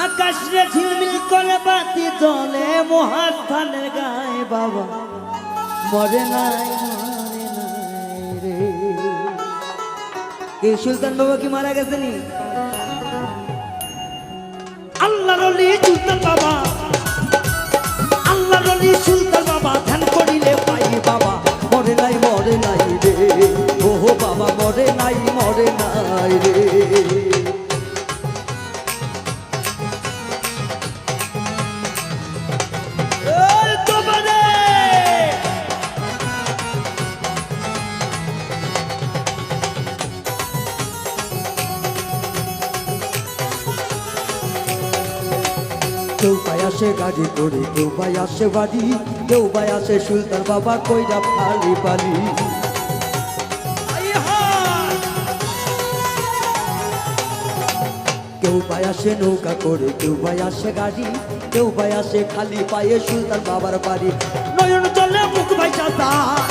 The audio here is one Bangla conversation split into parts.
আকাশ রে ঝিলমিল করে বাতি জ্বলে মহাস্থানের গায়ে বাবা মরে নাই রে। এই সুলতান বাবা কি মারা গেছেনি? আল্লাহর ওলি সুলতান বাবা, আল্লাহর ওলি সুলতান বাবা ধ্যান করিলে পাই বাবা মরে নাই রে। ওহো বাবা মরে নাই রে। কেউ পাই আসে গাড়ি করে, কেউ পাই আসে বাড়ি, কেউ পাই আসে সুলতান বাবা কইরা ফালি পালি। কেউ পাই আসে নৌকা করে, কেউ পাই আসে গাড়ি, কেউ পাই আসে খালি পায়ে সুলতান বাবার বাড়ি। নয়ন চলে মুখ ভাইসা যায়,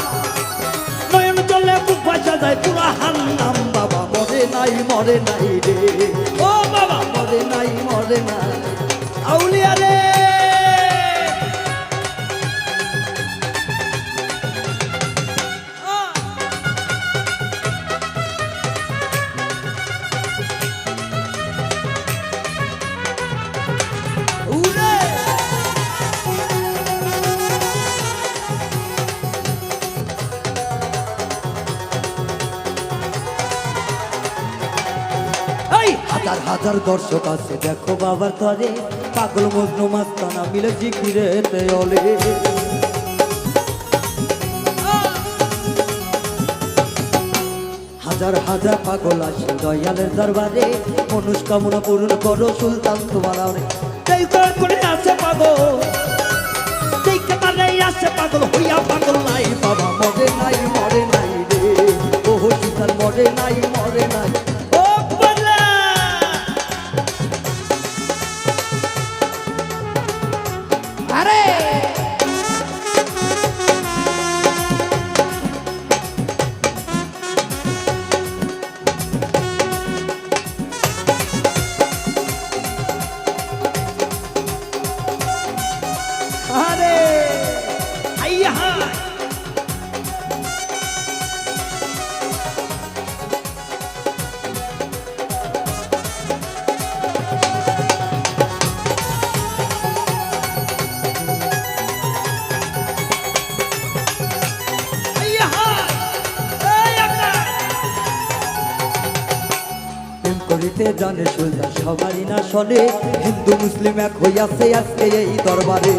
নয়ন চলে মুখ ভাইসা যায় পুরা হান্নাম বাবা মরে নাই রে। ও বাবা মরে নাই আউলিয়া রে। হাজার হাজার দর্শক আছে দেখো বাবার তরে, পাগল মজনু মাস্তানা মিলে জিকিরে তেলে। হাজার হাজার পাগল আসে দয়ালের দরবারে, মনস্কামনা পূরণ করো সুলতান তোমার আরে। যেই করে আছে পাগল, যেই কাতারে আছে পাগল হইয়া পাগল নাই বাবা মরে নাই রে। ওহো সুলতান মরে নাই আরে। আরে আইয়া করিতে জানে সুলতান সবারই না শোনে, হিন্দু মুসলিম এক হইয়াছে আজকে এই দরবারে।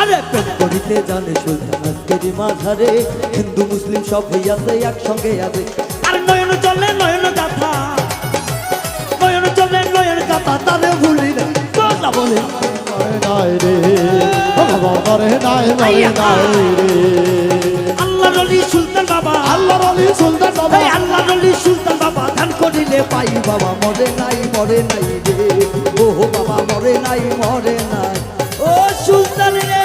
আরে প্রেম করিতে জানে সুলতান আজকেরই মাঝারে, হিন্দু মুসলিম সব হইয়াছে একসঙ্গে আছে। আর নয়ন চলে নয়ন গাথা, নয়ন চলে নয়ন গাথা তারে ভুলি না কথা বলে মরে নাই রে। বাবা মরে নাই রে। আল্লাহর ওলি সুলতান বাবা, আল্লাহর ওলি সুলতান বাবা, আল্লাহর ওলি সুলতান বাবা ধ্যান করিলে পাই বাবা মরে নাই রে। ওহো বাবা মরে নাই ও সুলতান রে।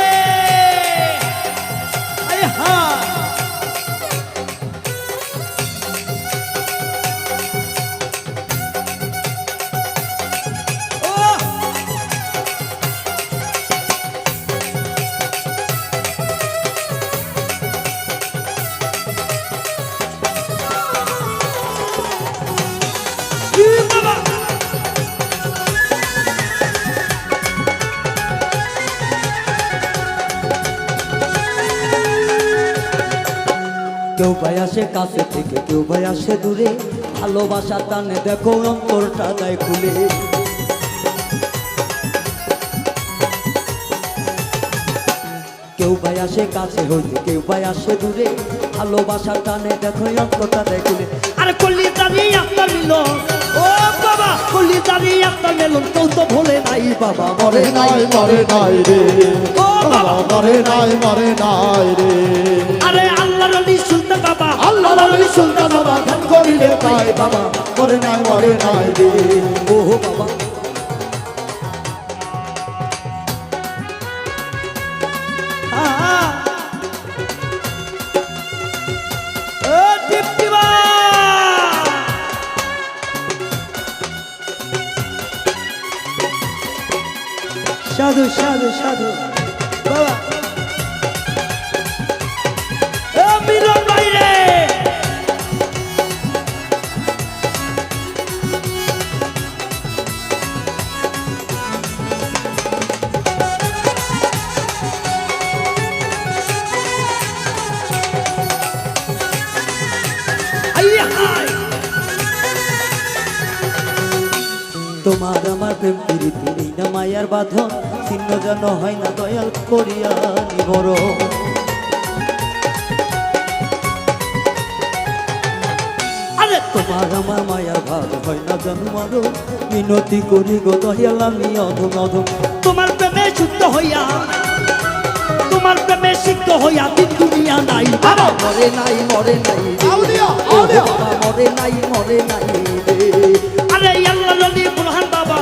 কেউ ভাই আসে কাছে থেকে, কেউ ভাই আসে দূরে, ভালোবাসা টানে দেখো অন্তরটা দেয় খুলে। কেউ ভাই আসে কাছে হইতে, কেউ ভাই আসে দূরে, ভালোবাসা টানে দেখো অন্তরটা দেয় খুলে। আরে কলি দাঁড়িয়ে আপনার মিল, ও বাবা কলি দাঁড়িয়ে আপনার মেলন কেউ তো ভোলে নাই বাবা মরে নাই রে। ও বাবা মরে নাই রে। আরে আল্লাহর ওলি সুলতান বাবা, আল্লাহর ওলি সুলতান বাবা ধ্যান করিলে পাই বাবা মরে নাই রে। ওহো বাবা ও টিপটিবা সাধু সাধু সাধু বাবা এ মিলন ভাই রে তোমার আমার প্রেম প্রীতি এই না মায়ার বাঁধন ছিন্ন যেন হয় না দয়াল করিয়া নিবরণ আরে তোমার আমার মায়ার ভাগ হয় না যেন মারো মিনতি করি গো দয়াল আমি অধম অধম তোমার প্রেমে শুদ্ধ হইয়া তোমার প্রেমে সিদ্ধ হইয়া দিন দুনিয়া নাই বাবা মরে নাই মরে নাই বাবা মরে নাই রে আরে আল্লাহ নবী বুরহান বাবা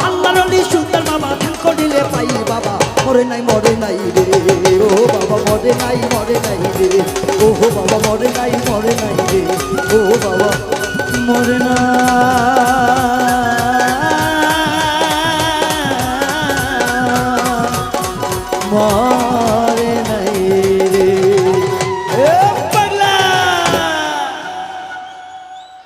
আল্লাহ নবী সুলতান বাবা ধ্যান করিলে পাই বাবা মরে নাই রে ও বাবা মরে নাই রে ও বাবা মরে নাই রে ও বাবা মরে না